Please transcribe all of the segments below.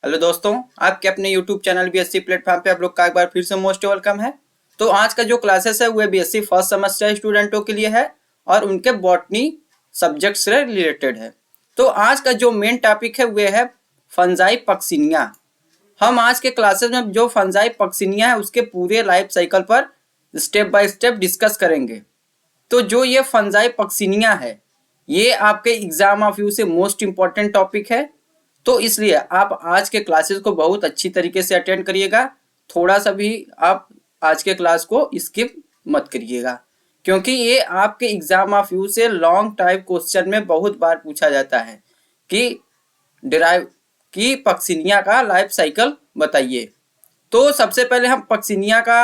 Hello दोस्तों, आपके अपने YouTube चैनल बीएससी प्लेटफॉर्म पे आप लोग का एक बार फिर से मोस्ट वेलकम है। तो आज का जो क्लासेस है वह बीएससी फर्स्ट सेमेस्टर स्टूडेंटों के लिए है और उनके बॉटनी सब्जेक्ट से रिलेटेड है। तो आज का जो मेन टॉपिक है वह है फंजाई पक्सिनिया। हम आज के क्लासेस में जो फंजाई पक्सिनिया है उसके पूरे लाइफ साइकिल पर स्टेप बाय स्टेप डिस्कस करेंगे। तो जो ये फंजाई पक्सिनिया है ये आपके एग्जाम ऑफ यू से मोस्ट इम्पॉर्टेंट टॉपिक है। तो इसलिए आप आज के क्लासेस को बहुत अच्छी तरीके से अटेंड करिएगा। थोड़ा सा भी आप आज के क्लास को स्किप मत करिएगा, क्योंकि ये आपके एग्जाम ऑफ यू से लॉन्ग टाइप क्वेश्चन में बहुत बार पूछा जाता है कि डिराइव की पक्सिनिया का लाइफ साइकिल बताइए। तो सबसे पहले हम पक्सिनिया का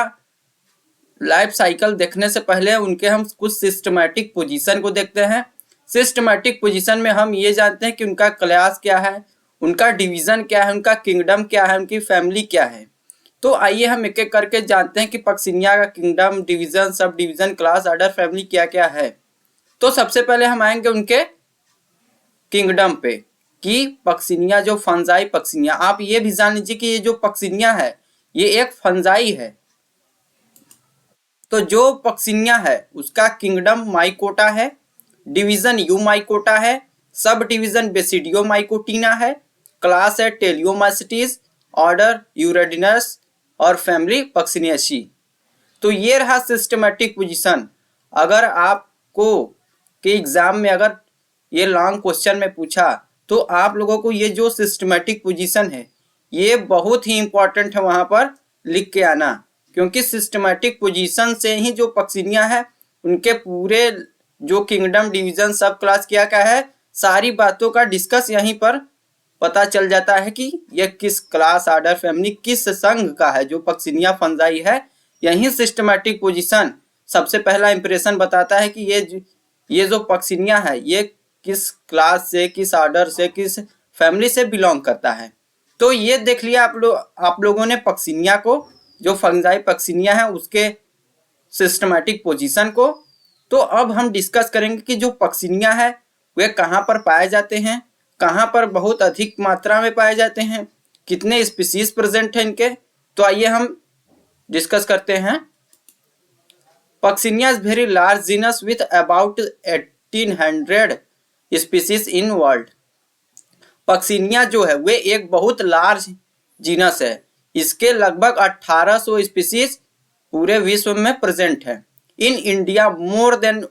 लाइफ साइकिल देखने से पहले उनके हम कुछ सिस्टमैटिक पोजीशन को देखते हैं। सिस्टमैटिक पोजीशन में हम ये जानते हैं कि उनका क्लास क्या है, उनका डिवीजन क्या है, उनका किंगडम क्या है, उनकी फैमिली क्या है। तो आइए हम एक एक करके जानते हैं कि पक्सिनिया का kingdom, division, sub division, class, order, family क्या क्या है। तो सबसे पहले हम आएंगे उनके किंगडम पे कि पक्सिनिया जो फंजाई पक्सिनिया, आप ये भी जान लीजिए कि ये जो पक्सिनिया है ये एक फंजाई है। तो जो पक्सिनिया है उसका किंगडम माइकोटा है, डिवीजन यू माइकोटा है, सब डिवीजन बेसिडियो माइकोटिना है, क्लास है टेलियोमास्टिस, ऑर्डर यूरेडिनस और फैमिली पक्सिनियसी। तो ये रहा सिस्टमैटिक पोजीशन। अगर आपको के एग्जाम में अगर ये लॉन्ग क्वेश्चन में पूछा तो आप लोगों को ये जो सिस्टमैटिक पोजीशन है ये बहुत ही इंपॉर्टेंट है, वहां पर लिख के आना, क्योंकि सिस्टमैटिक पोजीशन से ही जो पक्सिनिया है उनके पूरे जो किंगडम, डिवीजन, सब क्लास क्या क्या है, सारी बातों का डिस्कस यहीं पर पता चल जाता है कि यह किस क्लास, ऑर्डर, फैमिली, किस संघ का है। जो पक्सिनिया फंजाई है यही सिस्टमैटिक पोजीशन सबसे पहला इंप्रेशन बताता है कि ये जो पक्सिनिया है ये किस क्लास से, किस ऑर्डर से, किस फैमिली से बिलोंग करता है। तो ये देख लिया आप लोगों ने पक्सिनिया को, जो फंजाई पक्सिनिया है उसके सिस्टमैटिक पोजीशन को। तो अब हम डिस्कस करेंगे कि जो पक्सिनिया है वे कहाँ पर पाए जाते हैं, कहाँ पर बहुत अधिक मात्रा में पाए जाते हैं, कितने स्पीसीज प्रेजेंट हैं इनके। तो आइए हम डिस्कस करते हैं। Puccinia is very large genus with about 1800 species in world. Puccinia जो है वे एक बहुत लार्ज जीनस है, इसके लगभग 1800 स्पीसीज पूरे विश्व में प्रेजेंट है। In India more than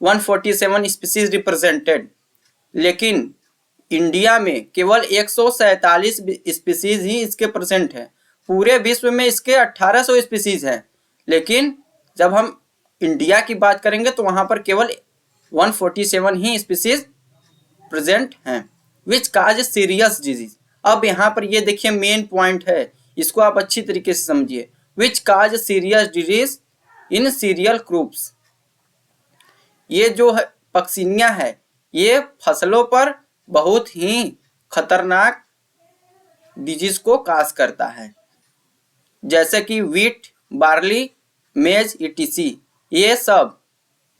147 species represented, लेकिन इंडिया में केवल 147 स्पीसीज ही इसके प्रेजेंट है। पूरे विश्व में इसके 1800 स्पीसीज है, लेकिन जब हम इंडिया की बात करेंगे तो वहां पर केवल 147 ही स्पीसीज प्रेजेंट हैं। विच काज सीरियस डिजीज। अब यहाँ पर ये देखिए मेन पॉइंट है, इसको आप अच्छी तरीके से समझिए। Which cause serious disease in cereal crops. ये जो है पक्सिनिया है ये फसलों पर बहुत ही खतरनाक डिजीज को काज करता है, जैसे कि वीट, बार्ली, मेज, ईटीसी। ये सब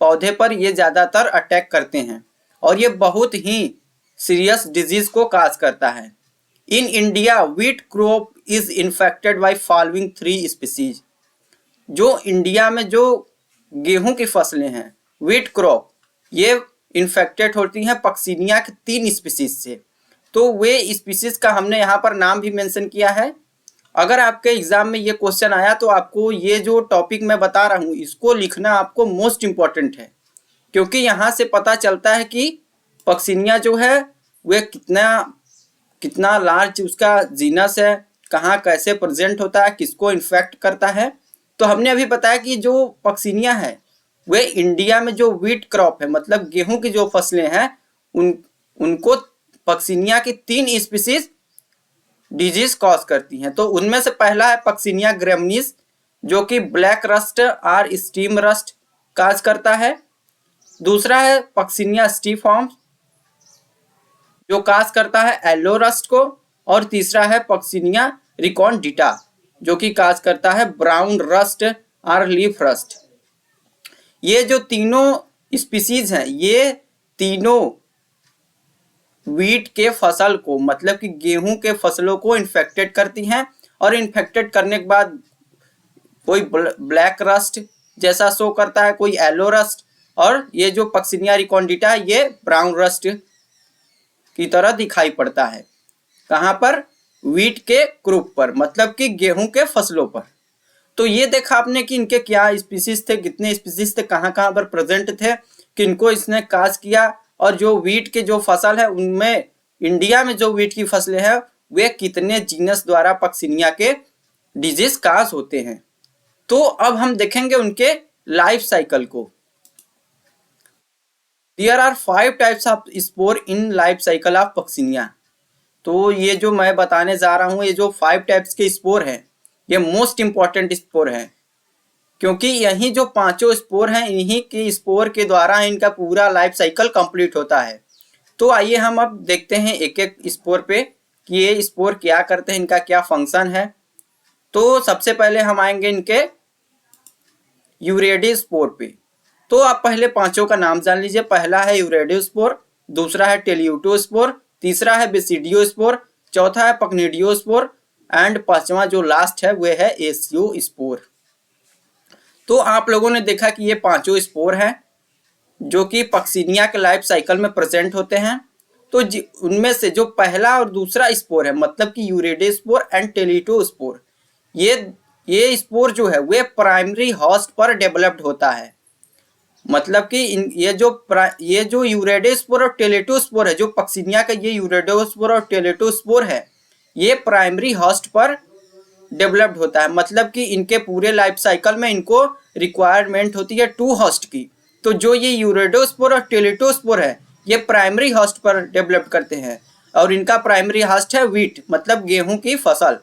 पौधे पर ये ज़्यादातर अटैक करते हैं और ये बहुत ही सीरियस डिजीज को काज करता है। In India wheat crop is infected by following 3 species. जो इंडिया में जो गेहूं की फसलें हैं वीट क्रॉप, ये इन्फेक्टेड होती हैं पक्सिनिया के 3 स्पीसीज से। तो वे स्पीसीज का हमने यहाँ पर नाम भी मेंशन किया है। अगर आपके एग्जाम में ये क्वेश्चन आया तो आपको ये जो टॉपिक मैं बता रहा हूँ इसको लिखना आपको मोस्ट इम्पॉर्टेंट है, क्योंकि यहाँ से पता चलता है कि पक्सिनिया जो है वह कितना लार्ज उसका जीनस है, कहाँ कैसे प्रेजेंट होता है, किसको इन्फेक्ट करता है। तो हमने अभी बताया कि जो पक्सिनिया है वे इंडिया में जो वीट क्रॉप है, मतलब गेहूं की जो फसलें हैं उनको पक्सिनिया की 3 स्पीसीज डिजीज कॉज करती हैं। तो उनमें से पहला है पक्सिनिया ग्रेमिनीस, जो कि ब्लैक रस्ट और स्टीम रस्ट काज करता है। दूसरा है पक्सिनिया स्टिफॉर्म जो काज करता है येलो रस्ट को। और तीसरा है पक्सिनिया रिकॉन्डिटा जो कि काज करता है ब्राउन रस्ट और लीफ रस्ट। ये जो तीनों स्पीसीज हैं ये तीनों वीट के फसल को, मतलब कि गेहूं के फसलों को इन्फेक्टेड करती हैं, और इन्फेक्टेड करने के बाद कोई ब्लैक रस्ट जैसा शो करता है, कोई येलो रस्ट, और ये जो पक्सिनिया रिकॉन्डिटा है ये ब्राउन रस्ट की तरह दिखाई पड़ता है। कहाँ पर? वीट के क्रॉप पर, मतलब कि गेहूं के फसलों पर। तो ये देखा आपने कि इनके क्या स्पीसीज थे, कितने स्पीसीज थे, कहाँ कहाँ पर प्रेजेंट थे, किनको इसने काज किया, और जो वीट के जो फसल है उनमें इंडिया में जो वीट की फसलें हैं वे कितने जीनस द्वारा पक्सिनिया के डिजीज काज होते हैं। तो अब हम देखेंगे उनके लाइफ साइकिल को। There are 5 types of spore in life cycle of Puccinia. तो ये जो मैं बताने जा रहा हूँ, ये जो 5 टाइप्स के स्पोर हैं ये मोस्ट इंपॉर्टेंट स्पोर हैं, क्योंकि यही जो 5 स्पोर हैं इन्हीं के स्पोर के द्वारा इनका पूरा लाइफ साइकिल कंप्लीट होता है। तो आइए हम अब देखते हैं एक एक स्पोर पे कि ये स्पोर क्या करते हैं, इनका क्या फंक्शन है। तो सबसे पहले हम आएंगे इनके यूरेडियोस्पोर पे। तो आप पहले 5 का नाम जान लीजिए। पहला है यूरेडियोस्पोर, दूसरा है टेलियोटोस्पोर, तीसरा है बेसिडियोस्पोर, चौथा है पक्निडियोस्पोर, एंड 5वां जो लास्ट है वह है एसियोस्पोर। तो आप लोगों ने देखा कि ये 5 स्पोर हैं जो कि पक्सिनिया के लाइफ साइकिल में प्रेजेंट होते हैं। तो उनमें से जो पहला और दूसरा स्पोर है, मतलब कि यूरेडियोस्पोर एंड टेलियोटोस्पोर, ये स्पोर जो है वे प्राइमरी होस्ट पर डेवलप्ड होता है। मतलब कि ये जो यूरेडियोस्पोर और टेलियोटोस्पोर है, जो पक्सिनिया का ये यूरेडियोस्पोर और टेलियोटोस्पोर है, ये प्राइमरी होस्ट पर डेवलप्ड होता है। मतलब कि इनके पूरे लाइफ साइकिल में इनको रिक्वायरमेंट होती है 2 होस्ट की। तो जो ये यूरेडियोस्पोर और टेलियोटोस्पोर है ये प्राइमरी होस्ट पर डेवलप करते हैं, और इनका प्राइमरी होस्ट है वीट, मतलब गेहूं की फसल।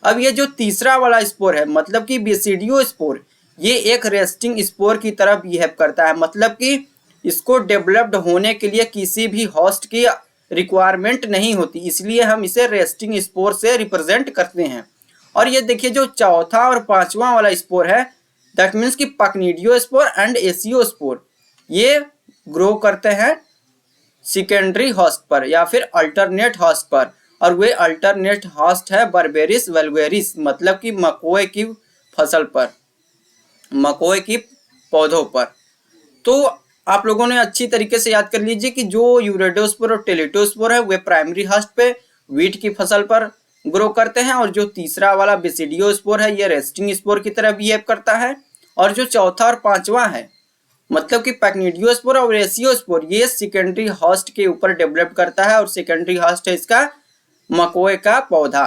अब ये जो तीसरा वाला स्पोर है, मतलब कि बेसिडियोस्पोर, ये एक रेस्टिंग स्पोर की तरह बिहेव करता है। मतलब कि इसको डेवलप्ड होने के लिए किसी भी होस्ट की रिक्वायरमेंट नहीं होती, इसलिए हम इसे रेस्टिंग स्पोर से रिप्रेजेंट करते हैं। और ये देखिए जो चौथा और 5वां वाला स्पोर है, दैट मीन्स कि पक्निडियोस्पोर एंड एसियोस्पोर, ये ग्रो करते हैं सेकेंडरी होस्ट पर या फिर अल्टरनेट होस्ट पर, और वे अल्टरनेट होस्ट है बर्बेरिस वल्गेरिस, मतलब कि मकोए की फसल पर, मकोए की पौधों पर। तो आप लोगों ने अच्छी तरीके से याद कर लीजिए कि जो यूरेडियोस्पोर और टेलियोटोस्पोर है वे प्राइमरी होस्ट पे वीट की फसल पर ग्रो करते हैं, और जो तीसरा वाला बेसिडियोस्पोर है ये रेस्टिंग स्पोर की तरह बिहेव करता है, और जो चौथा और 5वां है, मतलब कि पक्निडियोस्पोर और एसियोस्पोर, ये सेकेंडरी होस्ट के ऊपर डेवलप करता है, और सेकेंडरी होस्ट है इसका मकोए का पौधा।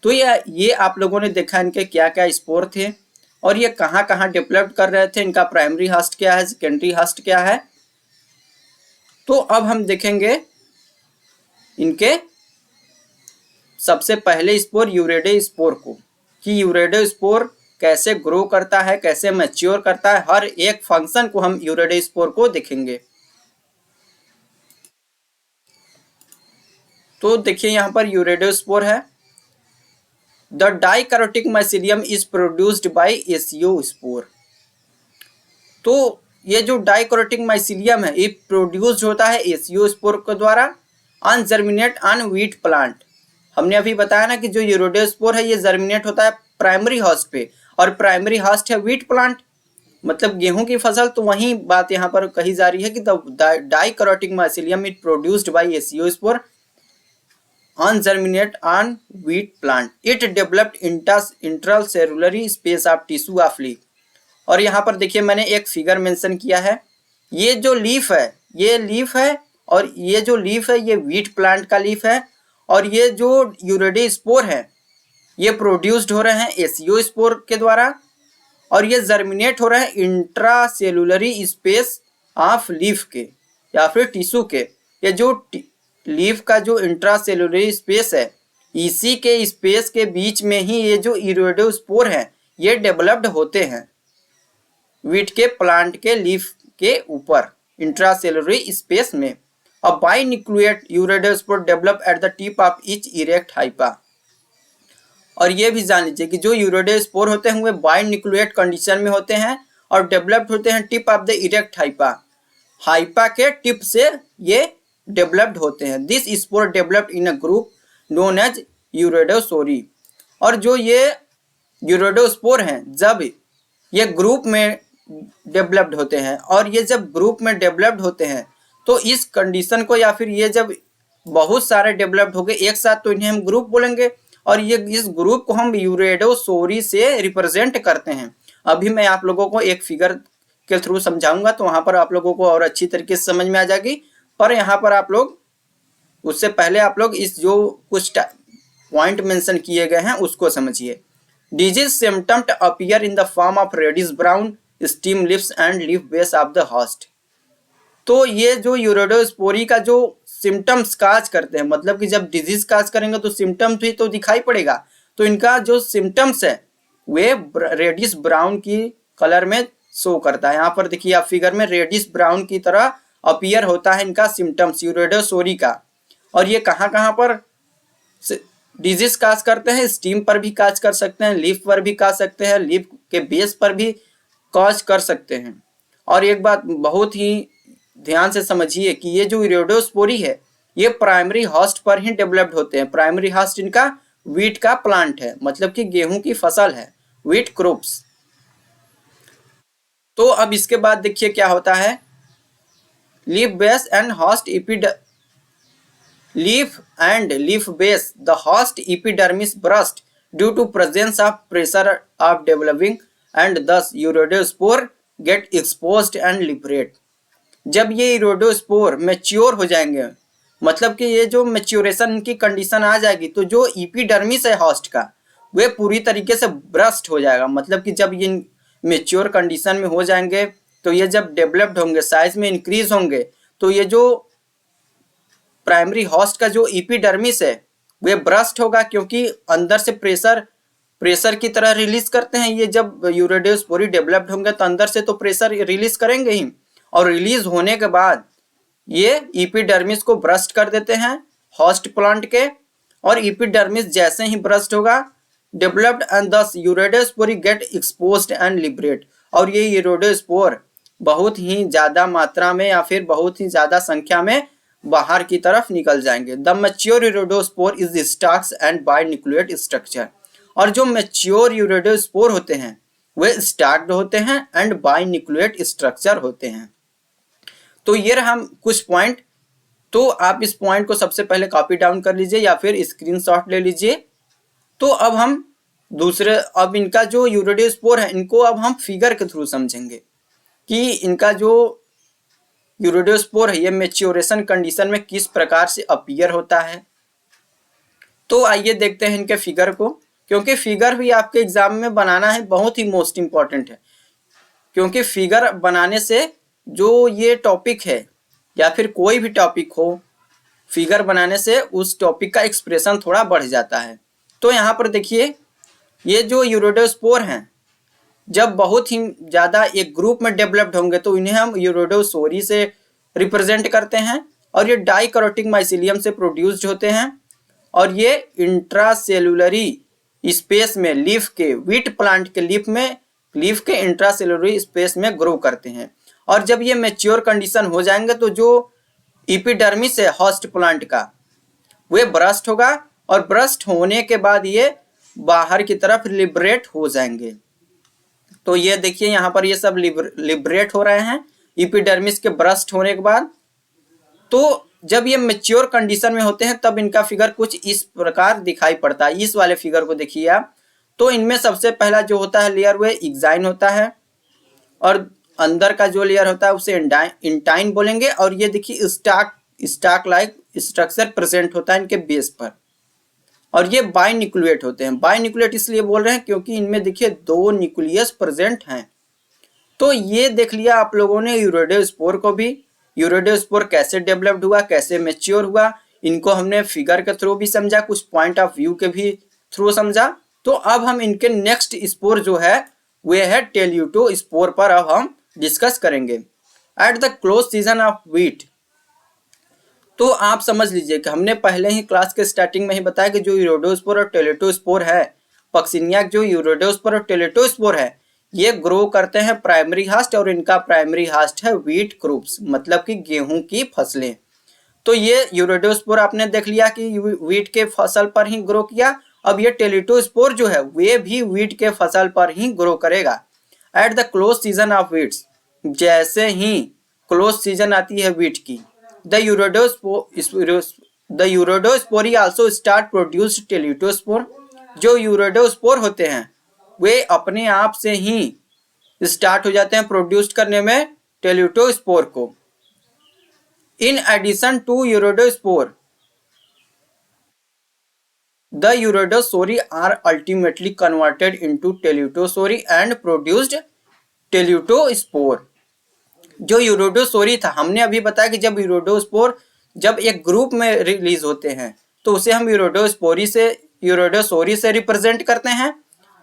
तो ये आप लोगों ने देखा इनके क्या क्या स्पोर थे और ये कहाँ कहाँ डेवलप कर रहे थे, इनका प्राइमरी होस्ट क्या है, सेकेंडरी होस्ट क्या है। तो अब हम देखेंगे इनके सबसे पहले स्पोर यूरेडियोस्पोर को, कि यूरेडियोस्पोर कैसे ग्रो करता है, कैसे मैच्योर करता है, हर एक फंक्शन को हम यूरेडियोस्पोर को देखेंगे। तो देखिए यहाँ पर यूरेडियोस्पोर है। The dikaryotic mycelium is produced by aeciospore. तो ये जो डाइकैरोटिक माइसीलियम है ये प्रोड्यूस्ड होता है एसियोस्पोर के द्वारा on germinate on wheat plant. हमने अभी बताया ना कि जो यूरेडियोस्पोर है ये जर्मिनेट होता है प्राइमरी होस्ट पे, और प्राइमरी होस्ट है व्हीट प्लांट, मतलब गेहूं की फसल। तो वही बात यहाँ पर कही जा रही है कि the dikaryotic mycelium is produced by aeciospore on germinate on wheat plant. It developed intracellular space of tissue of leaf. और यहाँ पर देखिए मैंने एक फिगर मेंशन किया है, ये जो लीफ है ये लीफ है, और ये जो लीफ है ये व्हीट प्लांट का लीफ है, और ये जो यूरेडियोस्पोर है ये प्रोड्यूस्ड हो रहे हैं एसियोस्पोर के द्वारा, और ये जर्मिनेट हो रहे हैं इंट्रासेलुलरी स्पेस ऑफ लीफ के या फिर टिश्यू के। ये जो लीफ का जो इंट्रासेलुलरी स्पेस है इसी के स्पेस के बीच में ही ये जो यूरेडियोस्पोर हैं ये डेवलप्ड होते हैं व्हीट के प्लांट के लीफ के ऊपर इंट्रासेलुलरी स्पेस में। अब binucleate urediospore develop at the tip of each erect hypha. और ये भी जान लीजिए कि जो यूरेडियोस्पोर होते हैं वे बाइन्यूक्लिएट कंडीशन में होते हैं और डेवलप्ड होते हैं tip of the erect hypha. Hypha के टिप से ये डेवलप्ड होते हैं। This spore developed in a group known as uredosori. और जो ये यूरेडोस्पोर हैं, जब ये ग्रुप में डेवलप्ड होते हैं, और ये जब ग्रुप में डेवलप्ड होते हैं तो इस कंडीशन को, या फिर ये जब बहुत सारे डेवलप्ड हो गए एक साथ, तो इन्हें हम ग्रुप बोलेंगे। और ये इस ग्रुप को हम यूरेडोसोरी से रिप्रेजेंट करते हैं। अभी मैं आप लोगों को एक फिगर के थ्रू समझाऊंगा, तो वहां पर आप लोगों को और अच्छी तरीके से समझ में आ जाएगी। पर यहाँ पर आप लोग, उससे पहले आप लोग इस जो कुछ पॉइंट मेंशन किए गए हैं उसको समझिए। Disease symptoms appear in the form of reddish brown stem lips and leaf base of the host. तो ये जो यूरेडोस्पोरी का जो सिम्टम्स काज करते हैं, मतलब कि जब डिजीज काज करेंगे तो सिम्टम्स भी तो दिखाई पड़ेगा। तो इनका जो सिम्टम्स है वे रेडिश ब्राउन की कलर में शो करता है। यहाँ पर देखिए आप फिगर में रेडिश ब्राउन की तरह अपीयर होता है इनका सिम्टम्स यूरेडोसोरी का। और ये कहाँ कहाँ पर डिजीज काज करते हैं? स्टीम पर भी काज कर सकते हैं, लीफ पर भी काज सकते हैं, लीफ के बेस पर भी काज कर सकते हैं। और एक बात बहुत ही ध्यान से समझिए कि ये जो यूरेडोस्पोरी है ये प्राइमरी होस्ट पर ही डेवलप्ड होते हैं। प्राइमरी होस्ट इनका व्हीट का प्लांट है, मतलब कि गेहूं की फसल है, व्हीट क्रॉप्स। तो अब इसके बाद देखिए क्या होता है। Leaf base and host leaf and leaf base the host epidermis burst due to presence of pressure of developing and thus uredospore get exposed and liberate. जब ये यूरेडोस्पोर मैच्योर हो जाएंगे, मतलब कि ये जो मैच्योरेशन की कंडीशन आ जाएगी, तो जो एपिडर्मिस है होस्ट का वे पूरी तरीके से ब्रस्ट हो जाएगा। मतलब कि जब ये मैच्योर कंडीशन में हो जाएंगे तो ये जब डेवलप्ड होंगे, साइज में इंक्रीज होंगे, तो ये जो प्राइमरी होस्ट का जो एपिडर्मिस है वे ब्रस्ट होगा, क्योंकि अंदर से प्रेशर की तरह रिलीज करते हैं। ये जब यूरेडोस्पोरी डेवलप्ड होंगे तो अंदर से तो प्रेशर रिलीज करेंगे ही, और रिलीज होने के बाद ये एपिडर्मिस को ब्रस्ट कर देते हैं होस्ट प्लांट के। और एपिडर्मिस जैसे ही ब्रस्ट होगा, डेवलप्ड एंड दस यूरेडोस्पोरी गेट एक्सपोज्ड एंड लिबरेट। और ये यूरेडोस्पोर बहुत ही ज्यादा मात्रा में या फिर बहुत ही ज्यादा संख्या में बाहर की तरफ निकल जाएंगे। The mature uredospore is stalks and binucleate structure. और जो मैच्योर यूरेडोस्पोर होते हैं वे स्टाक्ड होते हैं एंड बाइन्यूक्लिएट स्ट्रक्चर होते हैं। तो ये रहा कुछ पॉइंट। तो आप इस पॉइंट को सबसे पहले कॉपी डाउन कर लीजिए या फिर स्क्रीनशॉट ले लीजिए। तो अब हम अब इनका जो यूरेडोस्पोर है इनको अब हम फिगर के थ्रू समझेंगे कि इनका जो यूरेडोस्पोर है ये मैच्योरेशन कंडीशन में किस प्रकार से अपीयर होता है। तो आइए देखते हैं इनके फिगर को, क्योंकि फिगर भी आपके एग्जाम में बनाना है, बहुत ही मोस्ट इंपॉर्टेंट है। क्योंकि फिगर बनाने से जो ये टॉपिक है या फिर कोई भी टॉपिक हो, फिगर बनाने से उस टॉपिक का एक्सप्रेशन थोड़ा बढ़ जाता है। तो यहाँ पर देखिए ये जो यूरेडोस्पोर हैं जब बहुत ही ज़्यादा एक ग्रुप में डेवलप्ड होंगे तो इन्हें हम यूरेडोसोरी से रिप्रेजेंट करते हैं। और ये डाइकैरोटिक माइसीलियम से प्रोड्यूस्ड होते हैं। और ये इंट्रासेलुलरी स्पेस में लीफ के, व्हीट प्लांट के लीफ के इंट्रासेलुलरी स्पेस में ग्रो करते हैं। और जब ये मैच्योर कंडीशन हो जाएंगे तो जो एपिडर्मिस है होस्ट प्लांट का वे ब्रस्ट होगा, और ब्रस्ट होने के बाद ये बाहर की तरफ लिबरेट हो जाएंगे। तो ये देखिए यहाँ पर ये सब लिबरेट हो रहे हैं एपिडर्मिस के ब्रस्ट होने के बाद। तो जब ये मैच्योर कंडीशन में होते हैं तब इनका फिगर कुछ इस प्रकार दिखाई पड़ता है। इस वाले फिगर को देखिए आप। तो इनमें सबसे पहला जो होता है लेयर वे एक्साइन होता है, और अंदर का जो लेयर होता है उसे इंटाइन बोलेंगे। और ये देखिए स्टाक लाइक स्ट्रक्चर प्रेजेंट होता है इनके बेस पर। और ये बाइन्यूक्लिएट होते हैं। बाइन्यूक्लिएट इसलिए बोल रहे हैं क्योंकि इनमें देखिए 2 न्यूक्लियस प्रेजेंट हैं। तो ये देख लिया आप लोगों ने यूरेडोस्पोर को भी। यूरेडोस्पोर कैसे डेवलप्ड हुआ, कैसे मैच्योर हुआ, इनको हमने फिगर के थ्रू भी समझा, कुछ पॉइंट ऑफ व्यू के भी थ्रू समझा। तो अब हम इनके नेक्स्ट स्पोर जो है वे है टेल्यूटो स्पोर पर अब हम डिस्कस करेंगे। At the close season of wheat. तो आप समझ लीजिए कि हमने पहले ही क्लास के स्टार्टिंग में ही बताया कि जो यूरेडोस्पोर और टेलेटोस्पोर है, पक्सिनिया जो यूरेडोस्पोर और टेलेटोस्पोर है, ये ग्रो करते हैं प्राइमरी हास्ट, और इनका प्राइमरी हास्ट है व्हीट क्रॉप्स, मतलब कि गेहूं की फसलें। तो ये यूरोडोस्पोर आपने देख लिया कि वीट के फसल पर ही ग्रो किया। अब ये टेलिटोस्पोर जो है वे भी वीट के फसल पर ही ग्रो करेगा। At the close season of weeds, जैसे ही क्लोज सीजन आती है वीट की, द यूरोडोस्पोरी आल्सो स्टार्ट प्रोड्यूस टेलिटोस्पोर। जो यूरोडोस्पोर होते हैं वे अपने आप से ही स्टार्ट हो जाते हैं प्रोड्यूस करने में टेलिटोस्पोर को। In addition to uredospore, the Eurodosori are ultimately converted into Telutosori and produced Telutospore। जो यूरोडोसोरी था, हमने अभी बताया कि जब यूरोडोस्पोर जब एक ग्रुप में रिलीज होते हैं तो उसे हम यूरोडोसोरी से रिप्रेजेंट करते हैं।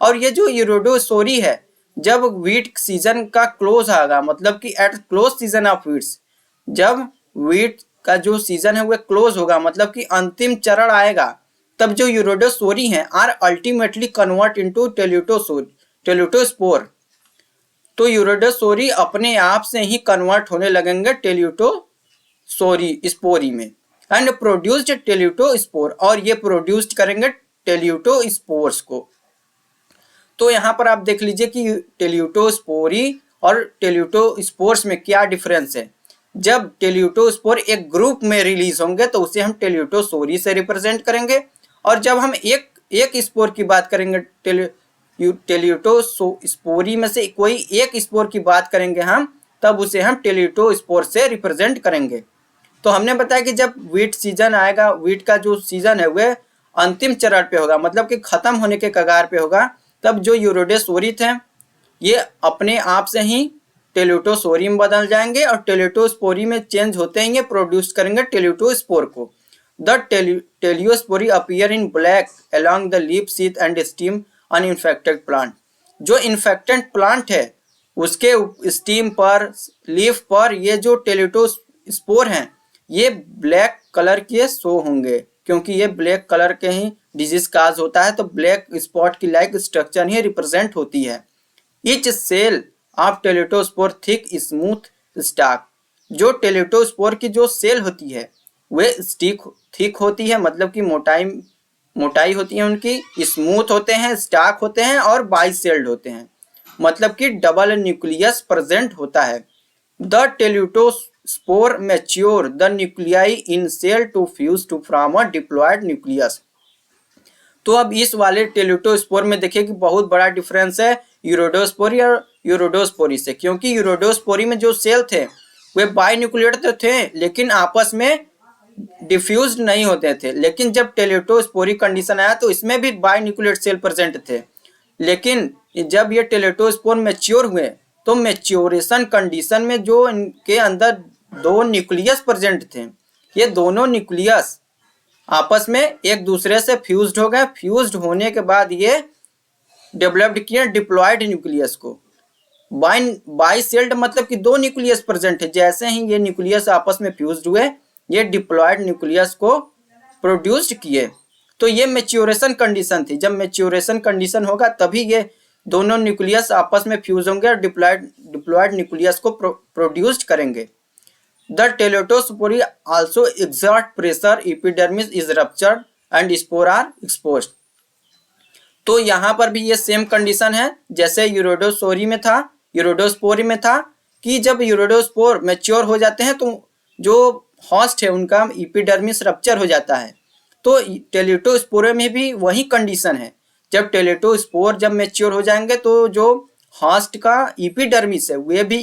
और ये जो यूरोडोसोरी है जब वीट सीजन का क्लोज आएगा, मतलब कि eight close season of weeds, जब वीट का जो सीजन है वह क्लोज होगा, मतलब कि अंतिम चरण आएगा, तब जो यूरोडोसोरी हैं आर अल्टीमेटली कन्वर्ट इनटू टेल्यूटोस्पोर। तो यूरोडोसोरी अपने आप से ही कन्वर्ट होने लगेंगे टेल्यूटोसोरी स्पोरी में, एंड प्रोड्यूस्ड टेल्यूटोस्पोर, और ये प्रोड्यूस्ड करेंगे टेल्यूटोस्पोर्स को। तो यहाँ पर आप देख लीजिए कि टेल्यूटोस्पोरी और टेल्यूटोस्पोर्स में क्या डिफरेंस है। जब टेल्यूटोस्पोर एक ग्रुप में रिलीज होंगे तो उसे हम टेल्यूटोसोरी से रिप्रेजेंट करेंगे, और जब हम एक स्पोर की बात करेंगे, टेल्यूटोस्पोरी में से कोई एक स्पोर की बात करेंगे हम, तब उसे हम टेल्यूटोस्पोर से रिप्रेजेंट करेंगे। तो हमने बताया कि जब वीट सीजन आएगा, वीट का जो सीजन है वह अंतिम चरण पे होगा, मतलब कि खत्म होने के कगार पे होगा, तब जो यूरोडोसोरी थे ये अपने आप से ही टेल्यूटोसोरी में बदल जाएंगे, और टेल्यूटोस्पोरी में चेंज होते ही ये प्रोड्यूस करेंगे टेल्यूटोस्पोर को। The Teliospori appear in black along the leaf sheath and stem on infected plant। जो इन्फेक्टेड प्लांट है उसके स्टीम पर, लीफ पर ये जो टेल्यूटोस्पोर हैं ये ब्लैक कलर के शो होंगे, क्योंकि ये ब्लैक कलर के ही डिजीज काज होता है, तो ब्लैक स्पॉट की लाइक स्ट्रक्चर ही रिप्रेजेंट होती है। Each cell of teleutospore thick smooth stalk. जो टेल्यूटोस्पोर की जो सेल होती है वे थिक होती है, मतलब कि मोटाई होती है उनकी, स्मूथ होते हैं, स्टाक होते हैं, और बाइसेल्ड होते हैं, मतलब कि डबल न्यूक्लियस प्रेजेंट होता है। The teleutospore mature the nuclei in cell to fuse to from a diploid nucleus. तो अब इस वाले टेल्यूटोस्पोर में देखिए कि बहुत बड़ा डिफरेंस है यूरोडोस्पोरी और यूरोडोस्पोरी से, क्योंकि यूरोडोस्पोरी में जो सेल थे वे बाइन्यूक्लिएट तो थे लेकिन आपस में डिफ्यूज नहीं होते थे। लेकिन जब टेल्यूटोस्पोरी कंडीशन आया तो इसमें भी बाइन्यूक्लिएट सेल प्रेजेंट थे, लेकिन जब ये टेल्यूटोस्पोर मैच्योर हुए तो मैच्योरेशन कंडीशन में जो इनके अंदर दो न्यूक्लियस प्रेजेंट थे, ये दोनों न्यूक्लियस आपस में एक दूसरे से फ्यूज्ड हो गए। फ्यूज्ड होने के बाद ये डेवलप्ड किए डिप्लॉयड न्यूक्लियस को। बाइसेल्ड मतलब कि दो न्यूक्लियस प्रेजेंट है, जैसे ही ये न्यूक्लियस आपस में फ्यूज्ड हुए ये डिप्लॉयड न्यूक्लियस को प्रोड्यूस्ड किए। तो ये मैच्योरेशन कंडीशन थी। जब मैच्योरेशन कंडीशन होगा तभी ये दोनों न्यूक्लियस आपस में फ्यूज होंगे और डिप्लॉयड न्यूक्लियस को प्रोड्यूस्ड करेंगे। The teleutosori also exert pressure, epidermis is ruptured and spore are exposed. तो यहाँ पर भी ये सेम कंडीशन है जैसे यूरोडोसोरी में था, यूरोडोस्पोरी में था, कि जब यूरोडोस्पोर मैच्योर हो जाते हैं तो जो होस्ट है उनका एपिडर्मिस रप्चर हो जाता है। तो टेल्यूटोस्पोर में भी वही कंडीशन है। जब टेल्यूटोस्पोर जब मैच्योर हो जाएंगे तो जो होस्ट का एपिडर्मिस है वह भी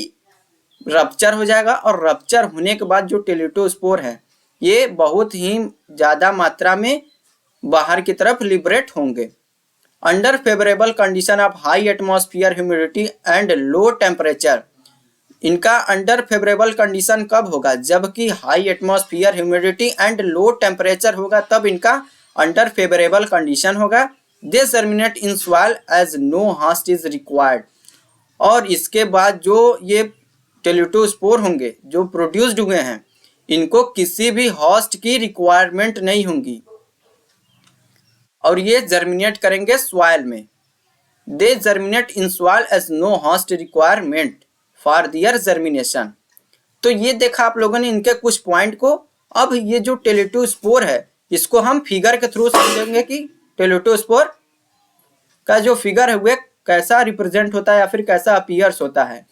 रप्चर हो जाएगा, और रप्चर होने के बाद जो टेल्यूटोस्पोर है ये बहुत ही ज़्यादा मात्रा में बाहर की तरफ लिबरेट होंगे। Under favourable condition of high atmosphere humidity and low temperature. इनका अंडर फेवरेबल कंडीशन कब होगा? जबकि high atmosphere humidity and low temperature होगा तब इनका अंडर फेवरेबल कंडीशन होगा। They germinate in soil as no host is required. और इसके बाद जो ये टेल्यूटोस्पोर होंगे जो प्रोड्यूस्ड हुए हैं इनको किसी भी होस्ट की रिक्वायरमेंट नहीं होंगी, और ये जर्मिनेट करेंगे सॉइल में। They germinate in soil as no host requirement for their germination. तो ये देखा आप लोगों ने इनके कुछ पॉइंट को, अब ये जो टेलेटोस्पोर है इसको हम फिगर के थ्रू समझेंगे कि टेलेटोस्पोर का जो फिगर है वह कैसा रिप्रेजेंट होता है या फिर कैसा अपीयर्स होता है।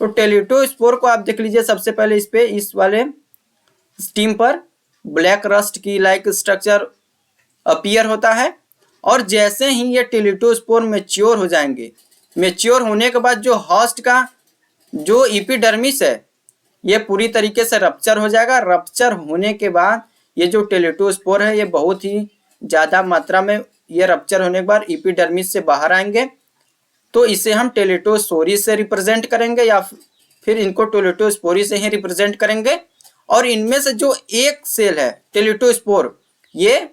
तो टेलेटोस्पोर को आप देख लीजिए, सबसे पहले इस पे इस वाले स्टीम पर ब्लैक रस्ट की लाइक स्ट्रक्चर अपीयर होता है, और जैसे ही ये टेलेटोस्पोर मैच्योर हो जाएंगे, मैच्योर होने के बाद जो होस्ट का जो एपिडर्मिस है ये पूरी तरीके से रप्चर हो जाएगा। रप्चर होने के बाद ये जो टेलेटोस्पोर है ये बहुत ही ज़्यादा मात्रा में ये रप्चर होने के बाद एपिडर्मिस से बाहर आएंगे, तो इसे हम टेलेटोस्पोरी से रिप्रेजेंट करेंगे या फिर इनको टेलेटोस्पोरी से ही रिप्रेजेंट करेंगे। और इनमें से जो एक सेल है टेलेटोस्पोर, ये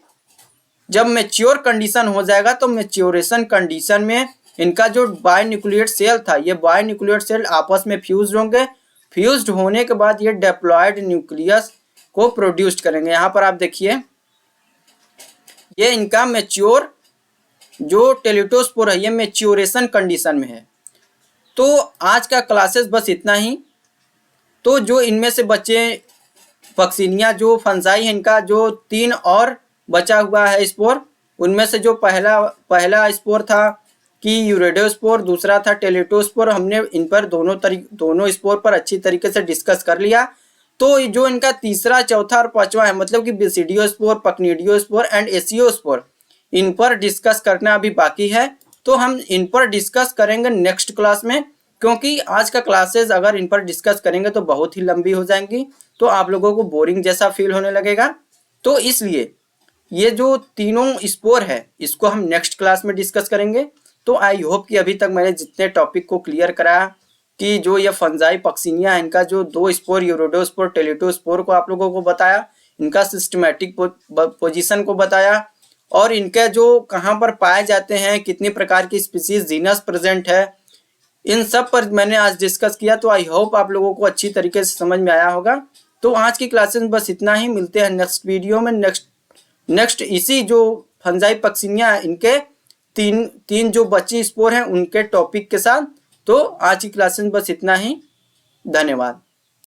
जब मैच्योर कंडीशन हो जाएगा तो मैच्योरेशन कंडीशन में इनका जो बायन्यूक्लिएट सेल था ये बायन्यूक्लिएट सेल आपस में फ्यूज होंगे। फ्यूज्ड होने के बाद ये डिप्लॉयड न्यूक्लियस को प्रोड्यूस करेंगे। यहाँ पर आप देखिए ये इनका मैच्योर जो टेलेटोस्पोर है ये मैच्योरेशन कंडीशन में है। तो आज का क्लासेस बस इतना ही। तो जो इनमें से बच्चे पक्सिनिया जो फंजाई है इनका जो 3 और बचा हुआ है स्पोर, उनमें से जो पहला स्पोर था कि यूरेडोस्पोर, दूसरा था टेलेटोस्पोर, हमने इन पर दोनों स्पोर पर अच्छी तरीके से डिस्कस कर लिया। तो जो इनका तीसरा, चौथा और पांचवा है मतलब कि बेसिडियोस्पोर, पक्निडियोस्पोर एंड एसियोस्पोर, इन पर डिस्कस करना अभी बाकी है। तो हम इन पर डिस्कस करेंगे नेक्स्ट क्लास में, क्योंकि आज का क्लासेस अगर इन पर डिस्कस करेंगे तो बहुत ही लंबी हो जाएंगी, तो आप लोगों को बोरिंग जैसा फील होने लगेगा। तो इसलिए ये जो तीनों स्पोर है इसको हम नेक्स्ट क्लास में डिस्कस करेंगे। तो आई होप कि अभी तक मैंने जितने टॉपिक को क्लियर कराया कि जो ये फंजाई पक्सिनिया है इनका जो 2 स्पोर यूरोडोस्पोर टेलेटोस्पोर को आप लोगों को बताया, इनका सिस्टमैटिक पोजीशन को बताया, और इनके जो कहाँ पर पाए जाते हैं, कितनी प्रकार की स्पीसीज जीनस प्रेजेंट है, इन सब पर मैंने आज डिस्कस किया। तो आई होप आप लोगों को अच्छी तरीके से समझ में आया होगा। तो आज की क्लासेस में बस इतना ही। मिलते हैं नेक्स्ट वीडियो में नेक्स्ट इसी जो फंजाई पक्सिनिया है इनके तीन जो बची स्पोर हैं उनके टॉपिक के साथ। तो आज की क्लासेस में बस इतना ही। धन्यवाद।